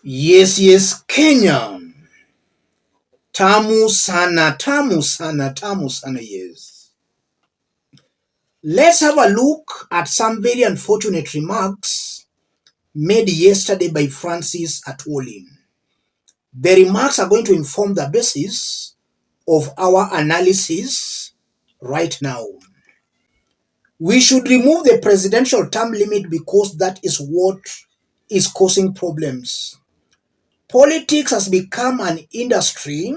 Yes, Kenya. Tamu sana, tamu sana, tamu sana, yes. Let's have a look at some very unfortunate remarks made yesterday by Francis Atwoli. The remarks are going to inform the basis of our analysis right now. We should remove the presidential term limit because that is what is causing problems. Politics has become an industry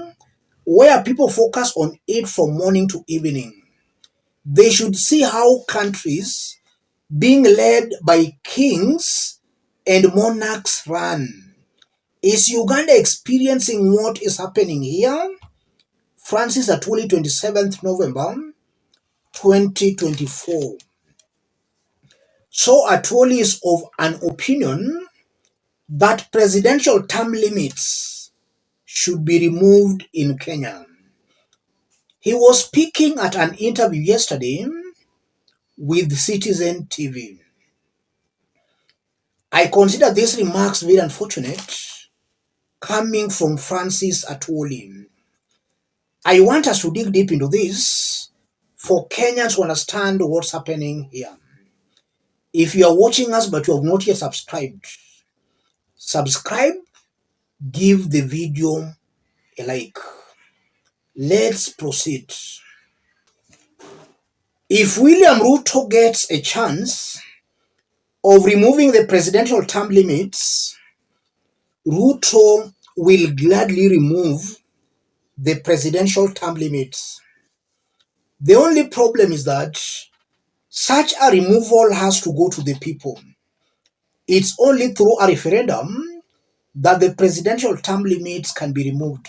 where people focus on it from morning to evening. They should see how countries being led by kings and monarchs run. Is Uganda experiencing what is happening here? Francis Atwoli, 27th November 2024. So Atwoli is of an opinion that presidential term limits should be removed in Kenya. He was speaking at an interview yesterday with Citizen TV. I consider these remarks very unfortunate coming from Francis Atwoli. I want us to dig deep into this for Kenyans to understand what's happening here. If you are watching us but you have not yet subscribed, subscribe, give the video a like. Let's proceed. If William Ruto gets a chance of removing the presidential term limits, Ruto will gladly remove the presidential term limits. The only problem is that such a removal has to go to the people. It's only through a referendum that the presidential term limits can be removed.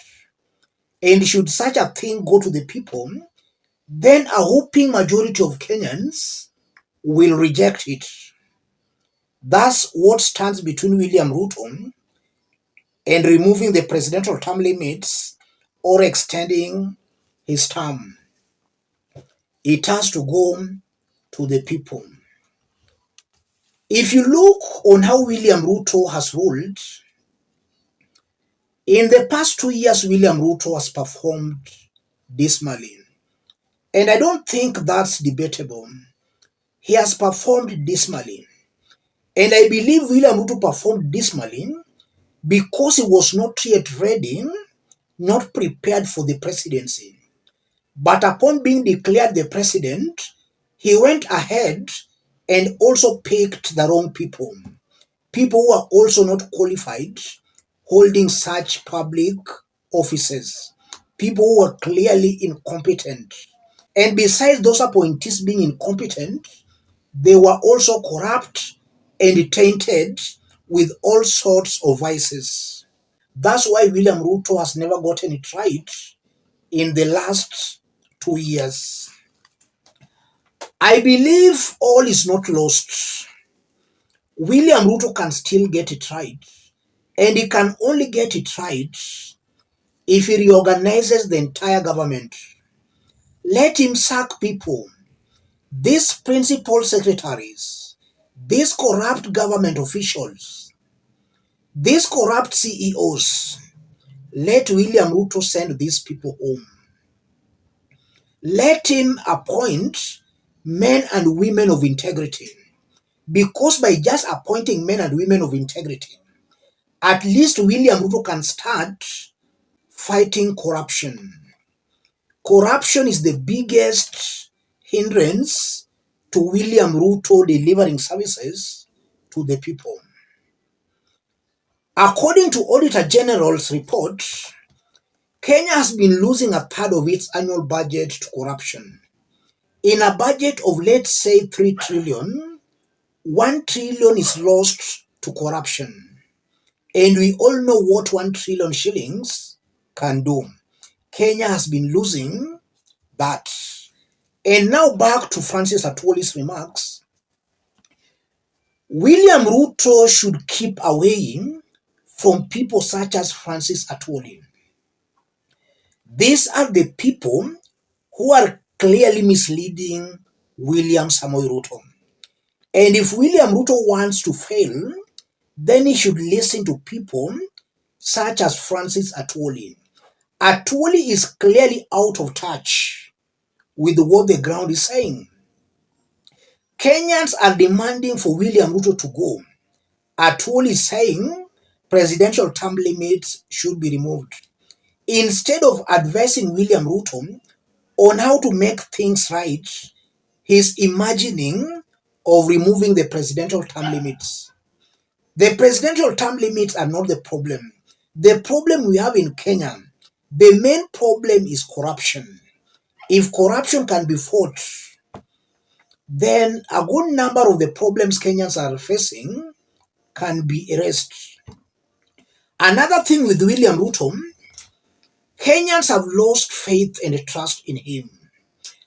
And should such a thing go to the people, then a whopping majority of Kenyans will reject it. Thus, what stands between William Ruto and removing the presidential term limits or extending his term? It has to go to the people. If you look on how William Ruto has ruled, in the past 2 years, William Ruto has performed dismally. And I don't think that's debatable. He has performed dismally. And I believe William Ruto performed dismally because he was not yet ready, not prepared for the presidency. But upon being declared the president, he went ahead and also picked the wrong people. People who are also not qualified holding such public offices. People who are clearly incompetent. And besides those appointees being incompetent, they were also corrupt and tainted with all sorts of vices. That's why William Ruto has never gotten it right in the last 2 years. I believe all is not lost. William Ruto can still get it right. And he can only get it right if he reorganizes the entire government. Let him sack people. These principal secretaries, these corrupt government officials, these corrupt CEOs, let William Ruto send these people home. Let him appoint men and women of integrity. Because by just appointing men and women of integrity, at least William Ruto can start fighting corruption. Corruption is the biggest hindrance to William Ruto delivering services to the people. According to Auditor General's report, Kenya has been losing a third of its annual budget to corruption. In a budget of, let's say, 3 trillion, 1 trillion is lost to corruption. And we all know what 1 trillion shillings can do. Kenya has been losing that. And now back to Francis Atwoli's remarks. William Ruto should keep away from people such as Francis Atwoli. These are the people who are clearly misleading William Samoei Ruto. And if William Ruto wants to fail, then he should listen to people such as Francis Atwoli. Atwoli is clearly out of touch with what the ground is saying. Kenyans are demanding for William Ruto to go. Atwoli is saying presidential term limits should be removed. Instead of advising William Ruto on how to make things right, he's imagining of removing the presidential term limits. The presidential term limits are not the problem. The problem we have in Kenya, the main problem is corruption. If corruption can be fought, then a good number of the problems Kenyans are facing can be erased. Another thing with William Ruto, Kenyans have lost faith and trust in him.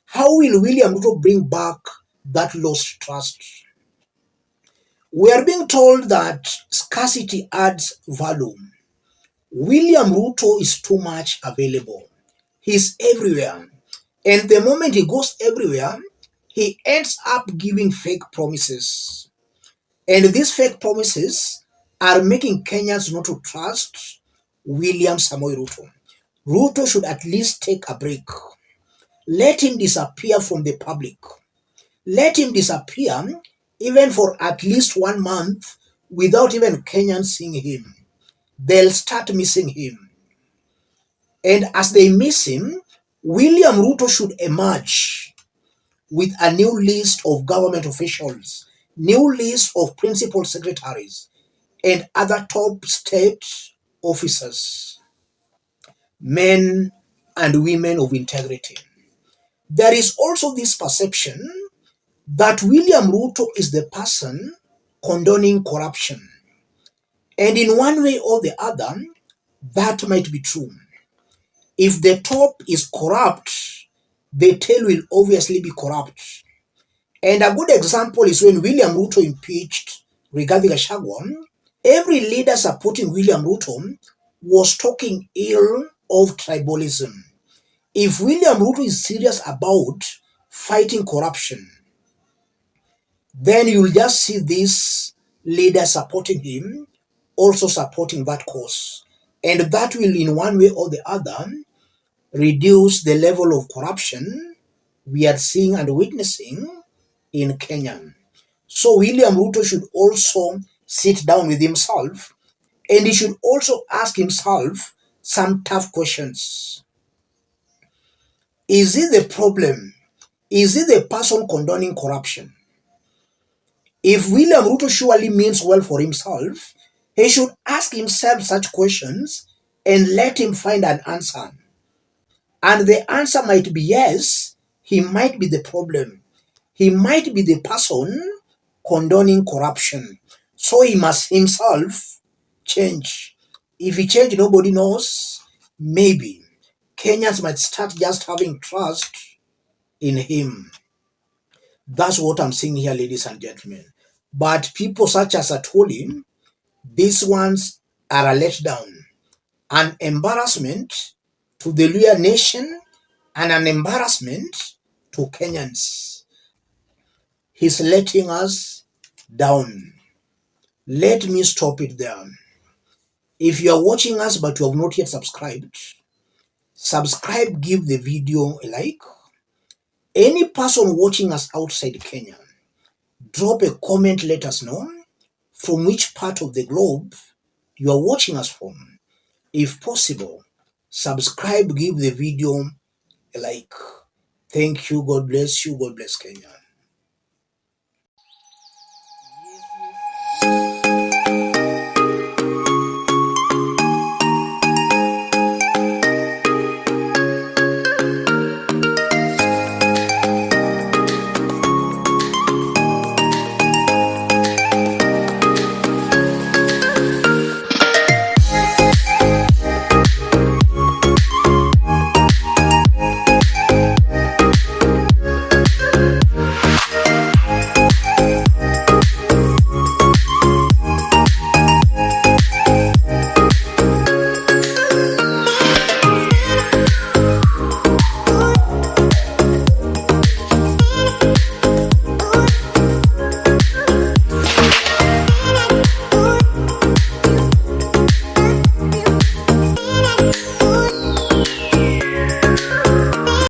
How will William Ruto bring back that lost trust? We are being told that scarcity adds value. William Ruto is too much available. He's everywhere. And the moment he goes everywhere, he ends up giving fake promises. And these fake promises are making Kenyans not to trust William Samoei Ruto. Ruto should at least take a break. Let him disappear from the public. Let him disappear even for at least 1 month without even Kenyans seeing him. They'll start missing him. And as they miss him, William Ruto should emerge with a new list of government officials, new list of principal secretaries, and other top state officers, men and women of integrity. There is also this perception that William Ruto is the person condoning corruption. And in one way or the other, that might be true. If the top is corrupt, the tail will obviously be corrupt. And a good example is when William Ruto impeached Rigathi Gachagua. Every leader supporting William Ruto was talking ill of tribalism. If William Ruto is serious about fighting corruption, then you'll just see this leader supporting him, also supporting that cause. And that will, in one way or the other, reduce the level of corruption we are seeing and witnessing in Kenya. So William Ruto should also sit down with himself, and he should also ask himself some tough questions. Is he the problem? Is he the person condoning corruption? If William Ruto surely means well for himself, he should ask himself such questions and let him find an answer. And the answer might be yes, he might be the problem. He might be the person condoning corruption. So he must himself change. If he change, nobody knows. Maybe Kenyans might start just having trust in him. That's what I'm seeing here, ladies and gentlemen. But people such as Atwoli, these ones are a letdown, an embarrassment to the Luhya nation, and an embarrassment to Kenyans. He's letting us down. Let me stop it there. If you are watching us but you have not yet subscribed, subscribe, give the video a like. Any person watching us outside Kenya, drop a comment, let us know from which part of the globe you are watching us from. If possible, subscribe, give the video a like. Thank you. God bless you. God bless Kenya.